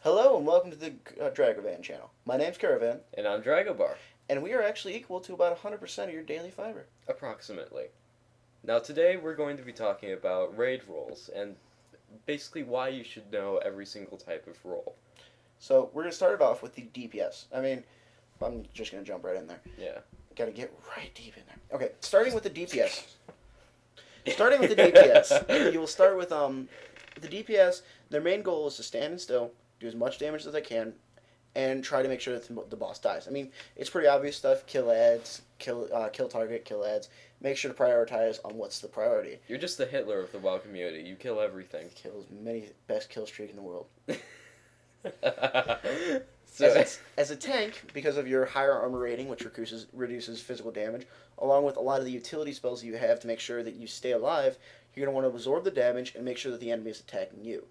Hello and welcome to the Dragovan channel. My name's Caravan, And I'm Dragovar, and we are actually equal to about 100% of your daily fiber. approximately. Now today we're going to be talking about raid roles and basically why you should know every single type of role. So we're going to start it off with the DPS. I'm just going to jump right in there. Yeah. Got to get right deep in there. Okay, starting with the DPS. Starting with the DPS, you will start with the DPS. Their main goal is to stand still, do as much damage as they can, and try to make sure that the boss dies. I mean, it's pretty obvious stuff. Kill ads, kill target, kill ads. Make sure to prioritize on what's the priority. You're just the Hitler of the WoW community. You kill everything. Kills many best kill streak in the world. So, As a tank, because of your higher armor rating, which reduces physical damage, along with a lot of the utility spells you have to make sure that you stay alive, you're going to want to absorb the damage and make sure that the enemy is attacking you.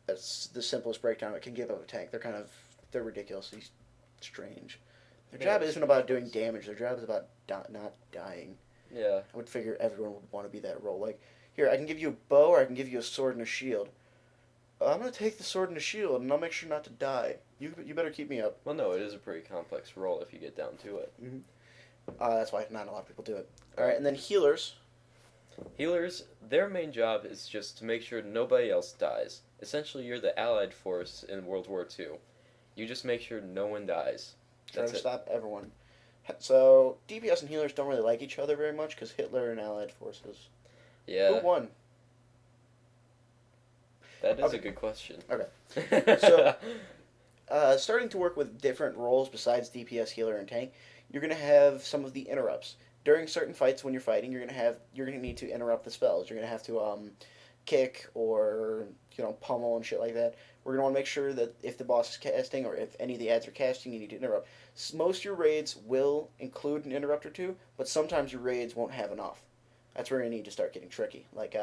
That's the simplest breakdown it can give of a tank. They're ridiculously strange. Their job isn't about doing damage. Their job is about not dying. yeah. I would figure everyone would want to be that role. Like, here, I can give you a bow or I can give you a sword and a shield. I'm going to take the sword and the shield, and I'll make sure not to die. You better keep me up. Well, no, it is a pretty complex role if you get down to it. Mm-hmm. That's why not a lot of people do it. All right, and then healers. Healers, their main job is just to make sure nobody else dies. Essentially, you're the allied force in World War II. You just make sure no one dies. Try That's to it. stop everyone. So DPS and healers don't really like each other very much because Hitler and allied forces. Yeah. Who won? That is Okay. a good question. Okay. So, starting to work with different roles besides DPS, healer, and tank, you're going to have some of the interrupts. During certain fights when you're fighting, you're going to need to interrupt the spells. You're going to have to kick or pummel and shit like that. We're going to want to make sure that if the boss is casting or if any of the ads are casting, you need to interrupt. Most of your raids will include an interrupt or two, but sometimes your raids won't have enough. That's where you need to start getting tricky. Like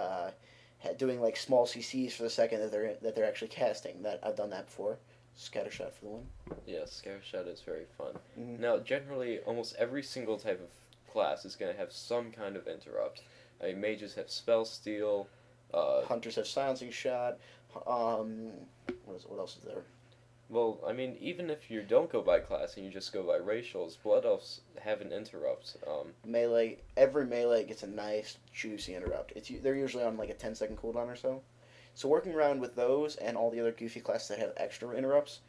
doing like small CCs for the second that they're actually casting. That I've done that before. Scatter shot for the win. Yeah, Scare is very fun. Mm-hmm. Now, generally, almost every single type of class is going to have some kind of interrupt. I mean, mages have spell steal. Hunters have silencing shot. What else is there? Well, I mean, even if you don't go by class and you just go by racials, blood elves have an interrupt. Melee. Every melee gets a nice juicy interrupt. They're usually on like a 10-second cooldown or so. So working around with those and all the other goofy classes that have extra interrupts,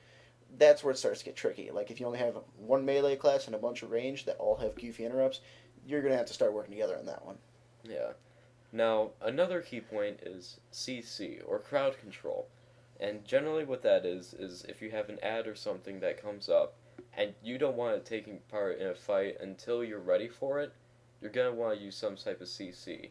that's where it starts to get tricky. Like if you only have one melee class and a bunch of range that all have goofy interrupts, you're gonna have to start working together on that one. Yeah. Now, another key point is CC, or crowd control. And generally what that is if you have an ad or something that comes up, and you don't want it taking part in a fight until you're ready for it, you're going to want to use some type of CC.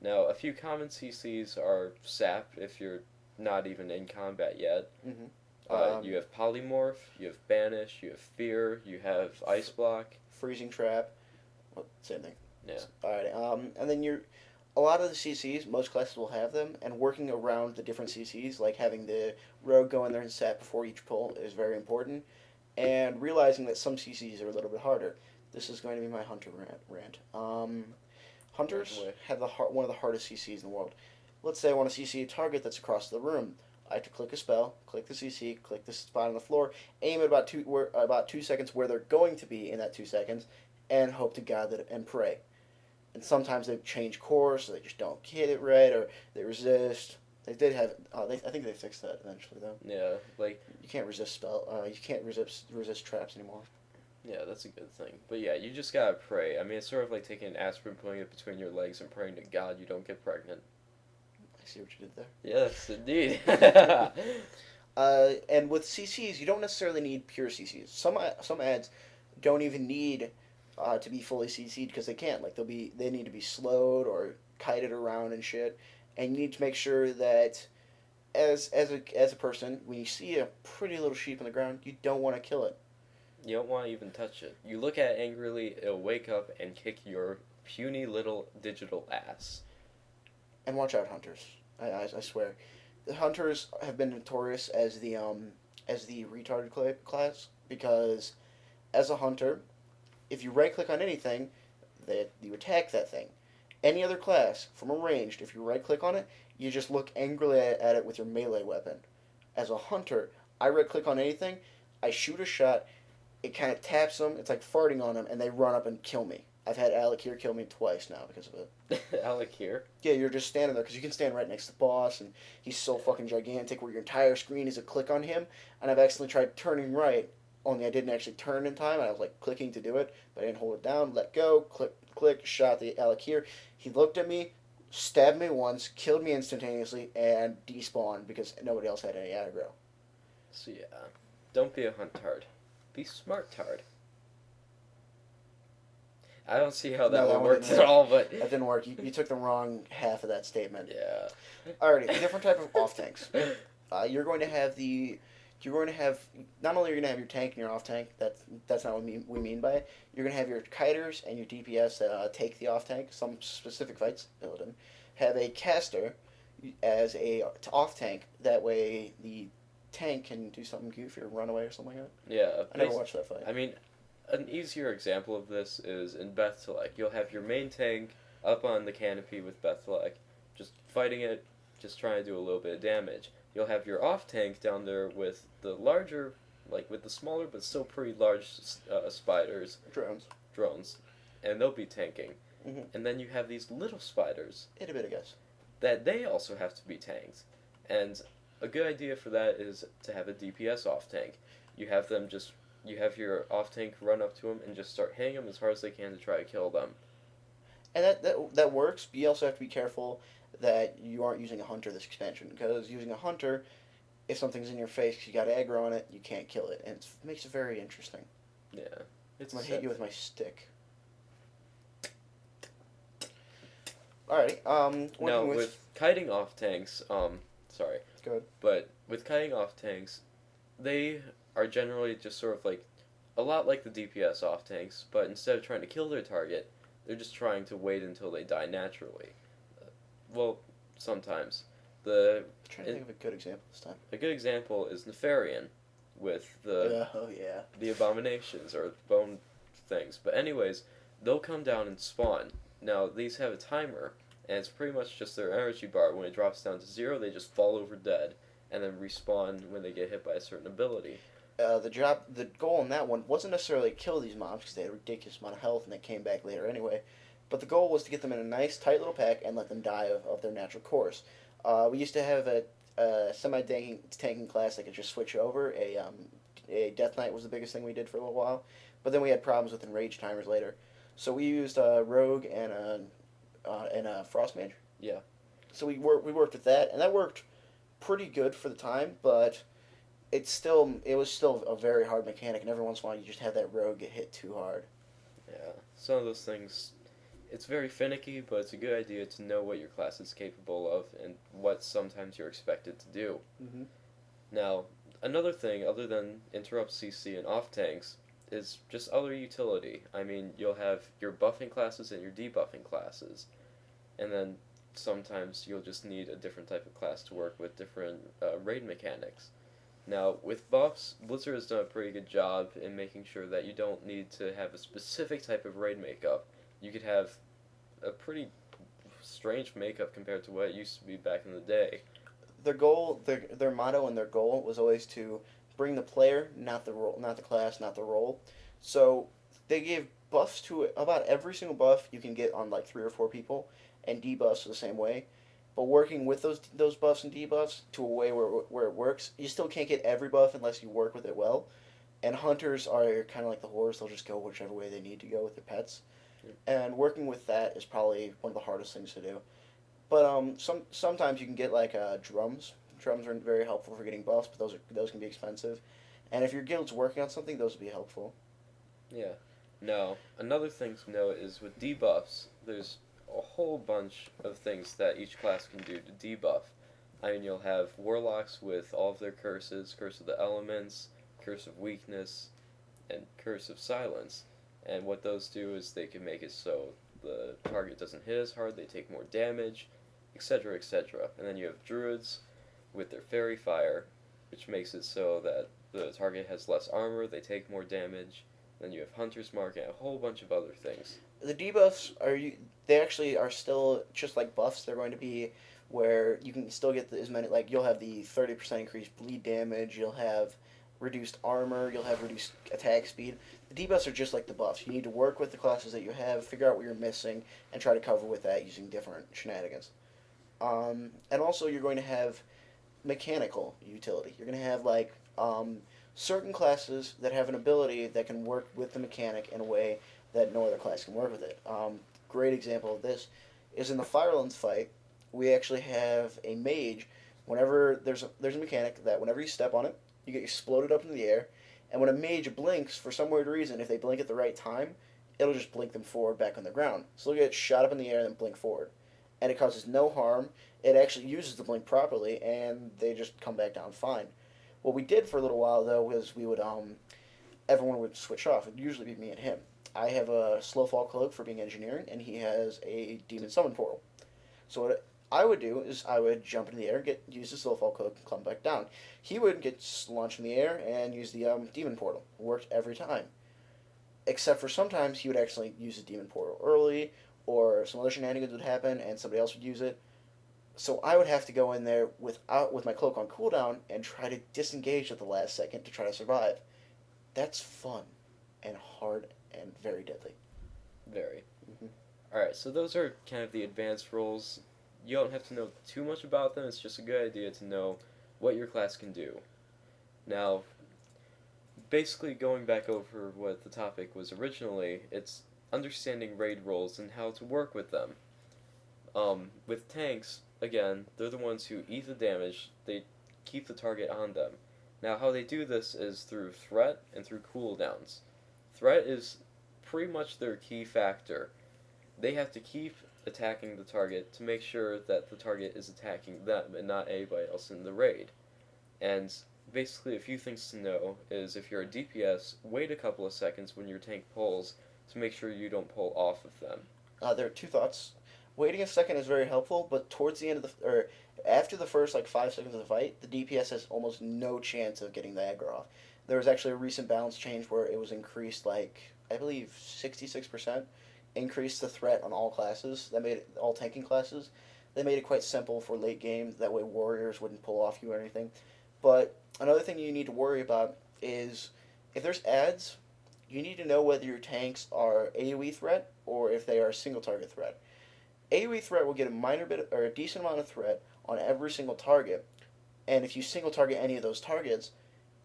Now, a few common CCs are Sap, if you're not even in combat yet. Mm-hmm. You have Polymorph, you have Banish, you have Fear, you have Ice Block. Freezing trap. Well, same thing. Yeah. Alright, and then a lot of the CCs, most classes will have them, and working around the different CCs, like having the rogue go in there and sap before each pull is very important, and realizing that some CCs are a little bit harder. This is going to be my hunter rant. Hunters have one of the hardest CCs in the world. Let's say I want to CC a target that's across the room. I have to click a spell, click the CC, click the spot on the floor, aim at about 2 seconds where they're going to be in that 2 seconds, and hope to God and pray. And sometimes they change course, or they just don't hit it right, or they resist. They did have. I think they fixed that eventually, though. Yeah, like You can't resist you can't resist traps anymore. yeah, that's a good thing. But yeah, you just gotta pray. I mean, it's sort of like taking an aspirin, putting it between your legs, and praying to God you don't get pregnant. I see what you did there. Yes, indeed. And with CCs, you don't necessarily need pure CCs. Some ads don't even need to be fully CC'd because they can't. Like they need to be slowed or kited around and shit. And you need to make sure that as a person, when you see a pretty little sheep on the ground, you don't want to kill it. You don't want to even touch it. You look at it angrily, it'll wake up and kick your puny little digital ass. And watch out, hunters. I swear, the hunters have been notorious as the retarded class because as a hunter, if you right click on anything, that you attack that thing. Any other class, from a ranged, if you right click on it, you just look angrily at it with your melee weapon. As a hunter, I right click on anything, I shoot a shot, it kind of taps them, it's like farting on them, and they run up and kill me. I've had Alec here kill me twice now because of it. Alec here. Yeah, you're just standing there because you can stand right next to the boss, and he's so fucking gigantic where your entire screen is a click on him. And I've accidentally tried turning right, only I didn't actually turn in time. I was like clicking to do it, but I didn't hold it down. Let go, click, click, shot the Alec here. He looked at me, stabbed me once, killed me instantaneously, and despawned because nobody else had any aggro. So yeah, don't be a huntard. Be smart tard. I don't see how that No, that one one worked didn't at work. all, but That didn't work. You took the wrong half of that statement. yeah. Alrighty, different type of off tanks. You're going to have the. You're going to have not only are you going to have your tank and your off tank. That's not what we mean by it. You're going to have your kiters and your DPS that take the off tank. Some specific fights build in. Have a caster as a off tank. That way the tank can do something goofy or run away or something like that. Yeah. I never watched that fight. I mean, an easier example of this is in Bethelek. You'll have your main tank up on the canopy with Bethelek, just fighting it, just trying to do a little bit of damage. You'll have your off tank down there with the larger, like with the smaller but still pretty large spiders, drones, and they'll be tanking. Mm-hmm. And then you have these little spiders Itty bitty guys. that they also have to be tanked. And a good idea for that is to have a DPS off tank. You have them just, you have your off tank run up to them and just start hitting them as hard as they can to try to kill them. And that works, but you also have to be careful that you aren't using a hunter this expansion, because using a hunter, if something's in your face, you got aggro on it, you can't kill it, and it makes it very interesting. Yeah. It's I'm gonna hit you with my stick. Alrighty, now, working with kiting off tanks, sorry. Go ahead. But with kiting off tanks, they are generally just sort of like, a lot like the DPS off tanks, but instead of trying to kill their target, they're just trying to wait until they die naturally. Well, sometimes. I'm trying to think of a good example this time. A good example is Nefarian, with the the abominations, or bone things. But anyways, they'll come down and spawn. Now, these have a timer, and it's pretty much just their energy bar. When it drops down to 0, they just fall over dead, and then respawn when they get hit by a certain ability. The goal in that one wasn't necessarily to kill these mobs, because they had a ridiculous amount of health, and they came back later anyway. But the goal was to get them in a nice, tight little pack and let them die of their natural course. We used to have a semi-tanking class that could just switch over. A Death Knight was the biggest thing we did for a little while. But then we had problems with enrage timers later. So we used a Rogue and a Frost Mage. Yeah. So we worked with that, and that worked pretty good for the time, but it was still a very hard mechanic, and every once in a while you just have that Rogue get hit too hard. Yeah. Some of those things, it's very finicky, but it's a good idea to know what your class is capable of and what sometimes you're expected to do. Mm-hmm. Now, another thing other than interrupt CC and off tanks is just other utility. I mean, you'll have your buffing classes and your debuffing classes, and then sometimes you'll just need a different type of class to work with different raid mechanics. Now, with buffs, Blizzard has done a pretty good job in making sure that you don't need to have a specific type of raid makeup. You could have a pretty strange makeup compared to what it used to be back in the day. Their goal, their motto, and their goal was always to bring the player, not the role, not the class, not the role. So they gave buffs to about every single buff you can get on like 3 or 4 people, and debuffs the same way. But working with those buffs and debuffs to a way where it works, you still can't get every buff unless you work with it well. And hunters are kind of like the horse; they'll just go whichever way they need to go with their pets. And working with that is probably one of the hardest things to do. But sometimes you can get like drums. Drums are very helpful for getting buffs, but those can be expensive. And if your guild's working on something, those would be helpful. Yeah. Now, another thing to note is with debuffs, there's a whole bunch of things that each class can do to debuff. I mean, you'll have warlocks with all of their curses, Curse of the Elements, Curse of Weakness, and Curse of Silence. And what those do is they can make it so the target doesn't hit as hard, they take more damage, etc., etc. And then you have druids with their fairy fire, which makes it so that the target has less armor, they take more damage, Then you have Hunter's Mark and a whole bunch of other things. The debuffs they actually are still just like buffs. They're going to be where you can still get as many, like you'll have the 30% increased bleed damage, you'll have reduced armor, you'll have reduced attack speed. The debuffs are just like the buffs. You need to work with the classes that you have, figure out what you're missing, and try to cover with that using different shenanigans. And also you're going to have mechanical utility. You're going to have certain classes that have an ability that can work with the mechanic in a way that no other class can work with it. Great example of this is in the Firelands fight. We actually have a mage. Whenever there's a mechanic that whenever you step on it, you get exploded up into the air, and when a mage blinks for some weird reason, if they blink at the right time, it'll just blink them forward back on the ground. So they'll get shot up in the air and then blink forward, and it causes no harm. It actually uses the blink properly, and they just come back down fine. What we did for a little while though was we would everyone would switch off. It'd usually be me and him. I have a slow fall cloak for being engineering, and he has a demon summon portal. So what I would do is I would jump into the air, use the slow fall cloak, and come back down. He would get launched in the air and use the demon portal. It worked every time, except for sometimes he would actually use the demon portal early, or some other shenanigans would happen and somebody else would use it. So I would have to go in there with my cloak on cooldown and try to disengage at the last second to try to survive. That's fun and hard and very deadly. Very. Mm-hmm. Alright, so those are kind of the advanced roles. You don't have to know too much about them, it's just a good idea to know what your class can do. Now, basically going back over what the topic was originally, it's understanding raid roles and how to work with them. With tanks, again, they're the ones who eat the damage, they keep the target on them. Now, how they do this is through threat and through cooldowns. Threat is pretty much their key factor. They have to keep attacking the target to make sure that the target is attacking them and not anybody else in the raid. And basically a few things to know is if you're a DPS, wait a couple of seconds when your tank pulls to make sure you don't pull off of them. There are two thoughts. Waiting a second is very helpful, but towards the end of or after the first 5 seconds of the fight, the DPS has almost no chance of getting the aggro off. There was actually a recent balance change where it was increased I believe 66%, increased the threat on all classes. That made it all tanking classes. They made it quite simple for late game. That way warriors wouldn't pull off you or anything. But another thing you need to worry about is if there's ads, you need to know whether your tanks are AoE threat or if they are single target threat. AoE threat will get a minor bit or a decent amount of threat on every single target, and if you single target any of those targets,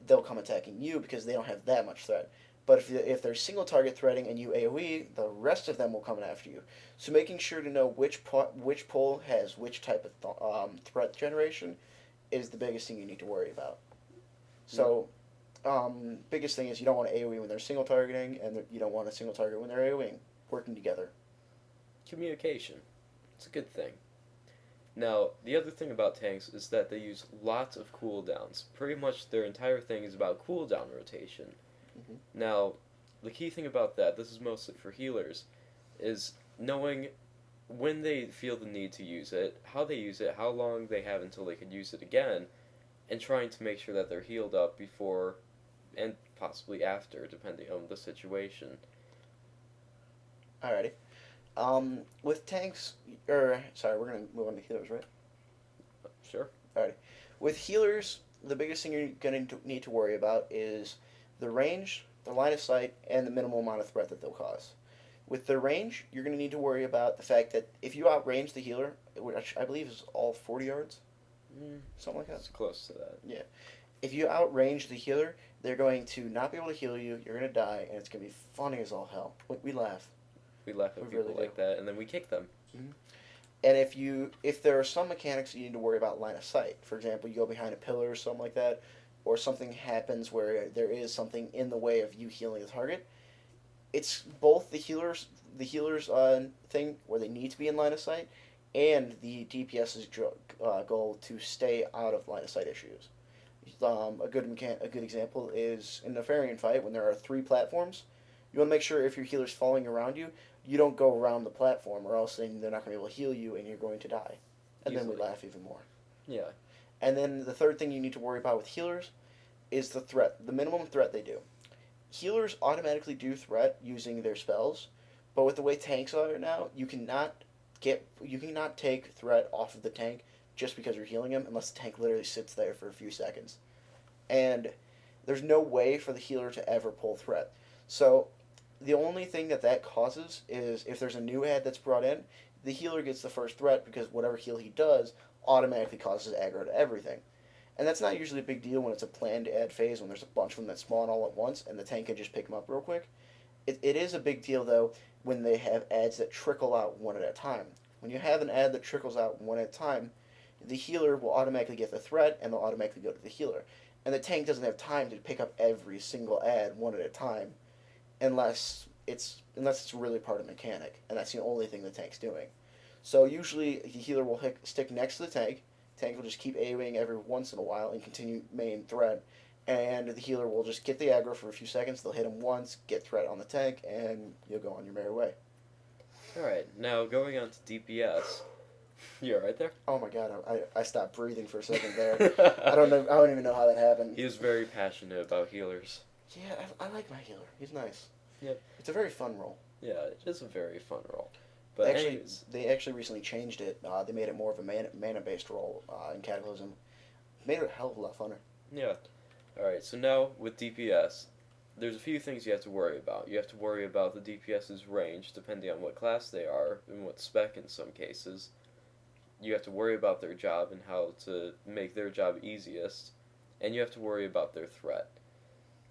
they'll come attacking you because they don't have that much threat. But if they're single target threating and you AoE, the rest of them will come after you. So making sure to know which pull has which type of threat generation is the biggest thing you need to worry about. So, biggest thing is you don't want to AoE when they're single targeting, and you don't want to single target when they're AoEing. Working together. Communication. It's a good thing. Now, the other thing about tanks is that they use lots of cooldowns. Pretty much their entire thing is about cooldown rotation. Mm-hmm. Now, the key thing about that, this is mostly for healers, is knowing when they feel the need to use it, how they use it, how long they have until they could use it again, and trying to make sure that they're healed up before and possibly after, depending on the situation. Alrighty. With tanks, sorry, we're gonna move on to healers, right? Sure. Alrighty. With healers, the biggest thing you're gonna need to worry about is the range, the line of sight, and the minimal amount of threat that they'll cause. With the range, you're gonna need to worry about the fact that if you outrange the healer, which I believe is all 40 yards, something like that. It's close to that. Yeah. If you outrange the healer, they're going to not be able to heal you. You're gonna die, and it's gonna be funny as all hell. We laugh. We laugh at people like that, and then we kick them. Mm-hmm. And if there are some mechanics you need to worry about line of sight, for example, you go behind a pillar or something like that, or something happens where there is something in the way of you healing the target, it's both the healers thing where they need to be in line of sight, and the DPS's goal to stay out of line of sight issues. A good example is in the Nefarian fight when there are 3 platforms. You want to make sure if your healer's falling around you, you don't go around the platform, or else then they're not going to be able to heal you, and you're going to die. And Easily. then we laugh even more. Yeah. And then the third thing you need to worry about with healers is the threat, the minimum threat they do. Healers automatically do threat using their spells, but with the way tanks are now, you cannot take threat off of the tank just because you're healing him unless the tank literally sits there for a few seconds. And there's no way for the healer to ever pull threat. So the only thing that causes is if there's a new ad that's brought in, the healer gets the first threat because whatever heal he does automatically causes aggro to everything. And that's not usually a big deal when it's a planned ad phase, when there's a bunch of them that spawn all at once and the tank can just pick them up real quick. It is a big deal, though, when they have ads that trickle out one at a time. When you have an ad that trickles out one at a time, the healer will automatically get the threat and they'll automatically go to the healer. And the tank doesn't have time to pick up every single ad one at a time unless it's really part of mechanic, and that's the only thing the tank's doing. So usually the healer will stick next to the tank. Tank will just keep AoEing every once in a while and continue main threat, and the healer will just get the aggro for a few seconds. They'll hit him once, get threat on the tank, and you'll go on your merry way. Alright, now going on to DPS. You alright there? Oh my god, I stopped breathing for a second there. I don't know. I don't even know how that happened. He is very passionate about healers. Yeah, I like my healer. He's nice. Yep. It's a very fun role. Yeah, it is a very fun role. But they actually recently changed it. They made it more of a mana-based role in Cataclysm. Made it a hell of a lot funner. Yeah. Alright, so now with DPS, there's a few things you have to worry about. You have to worry about the DPS's range, depending on what class they are, and what spec in some cases. You have to worry about their job and how to make their job easiest. And you have to worry about their threat.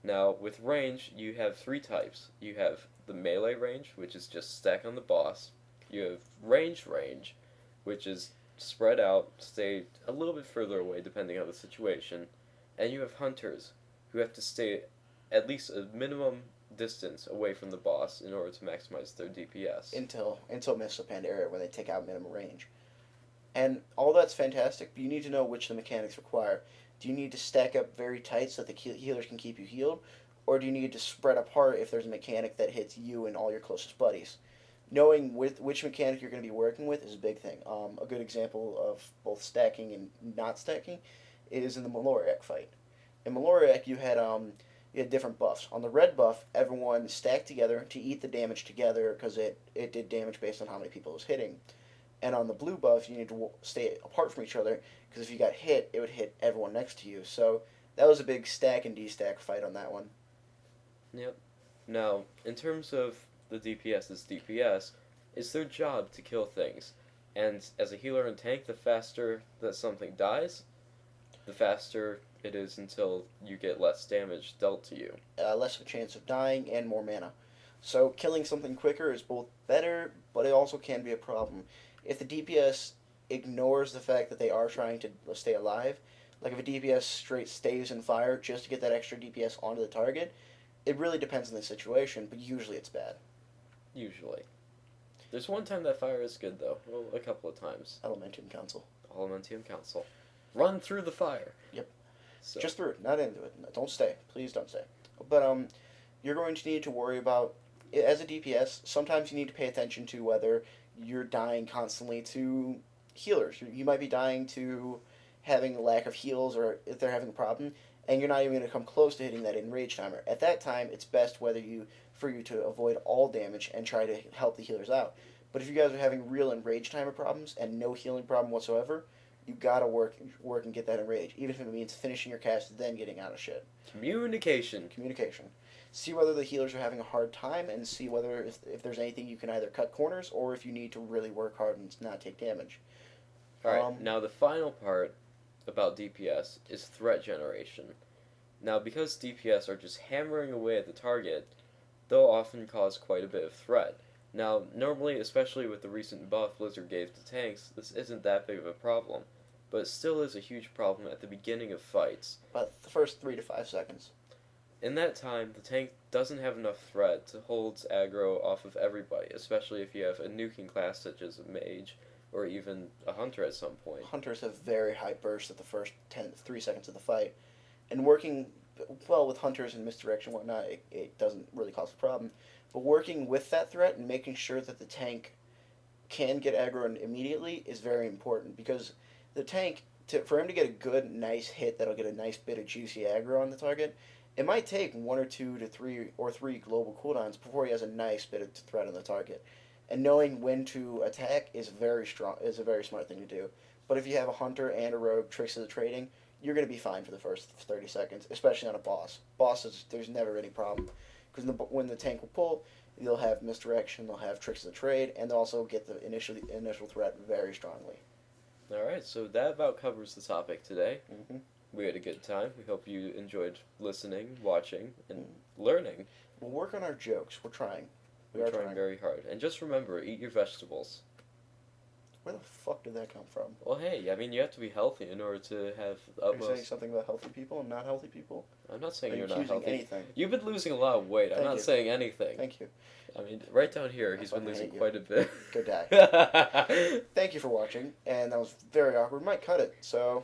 Now, with range, you have 3 types. You have the melee range, which is just stack on the boss. You have range, which is spread out, stay a little bit further away depending on the situation. And you have hunters, who have to stay at least a minimum distance away from the boss in order to maximize their DPS. Until Mists of Pandaria, where they take out minimum range. And all that's fantastic, but you need to know which the mechanics require. Do you need to stack up very tight so that the healers can keep you healed? Or do you need to spread apart if there's a mechanic that hits you and all your closest buddies? Knowing which mechanic you're going to be working with is a big thing. A good example of both stacking and not stacking is in the Maloriak fight. In Maloriak, you had different buffs. On the red buff, everyone stacked together to eat the damage together because it did damage based on how many people it was hitting. And on the blue buff, you need to stay apart from each other because if you got hit, it would hit everyone next to you. So that was a big stack and destack fight on that one. Yep. Now, in terms of the DPS's DPS, it's their job to kill things. And as a healer and tank, the faster that something dies, the faster it is until you get less damage dealt to you. Less of a chance of dying and more mana. So killing something quicker is both better, but it also can be a problem. If the DPS ignores the fact that they are trying to stay alive, like if a DPS straight stays in fire just to get that extra DPS onto the target, it really depends on the situation, but usually it's bad. Usually. There's one time that fire is good, though. Well, a couple of times. Elementium Council. Elementium Council. Run through the fire. Yep. So. Just through it, not into it. Don't stay. Please don't stay. But you're going to need to worry about, as a DPS, sometimes you need to pay attention to whether you're dying constantly to healers. You might be dying to having a lack of heals or if they're having a problem, and you're not even going to come close to hitting that enrage timer. At that time, it's best for you to avoid all damage and try to help the healers out. But if you guys are having real enrage timer problems and no healing problem whatsoever, you gotta work and get that enrage, even if it means finishing your cast then getting out of shit. Communication. See whether the healers are having a hard time and see whether if there's anything you can either cut corners or if you need to really work hard and not take damage. Alright, now the final part about DPS is threat generation. Now, because DPS are just hammering away at the target, they'll often cause quite a bit of threat. Now, normally, especially with the recent buff Blizzard gave to tanks, this isn't that big of a problem, but it still is a huge problem at the beginning of fights. About the first 3 to 5 seconds. In that time, the tank doesn't have enough threat to hold aggro off of everybody, especially if you have a nuking class such as a mage, or even a hunter at some point. Hunters have very high bursts at the first 3 seconds of the fight. And working well with hunters and misdirection and whatnot, it doesn't really cause a problem. But working with that threat and making sure that the tank can get aggro immediately is very important, because the tank for him to get a good, nice hit that'll get a nice bit of juicy aggro on the target, it might take 1 or 2 to 3 global cooldowns before he has a nice bit of threat on the target. And knowing when to attack is a very smart thing to do. But if you have a hunter and a rogue tricks of the trading, you're going to be fine for the first 30 seconds, especially on a boss. Bosses, there's never any problem. Because when the tank will pull, they'll have misdirection, they'll have tricks of the trade, and they'll also get the initial threat very strongly. Alright, so that about covers the topic today. Mm-hmm. We had a good time. We hope you enjoyed listening, watching, and learning. We'll work on our jokes. We're trying. We're trying very hard. And just remember, eat your vegetables. Where the fuck did that come from? Well, hey, I mean, you have to be healthy in order to have Are you saying something about healthy people and not healthy people? I'm not saying you're not not healthy. Anything. You've been losing a lot of weight. I'm not saying anything. Thank you. I mean, right down here, he's been losing quite a bit. Go die. Thank you for watching, and that was very awkward. Might cut it, so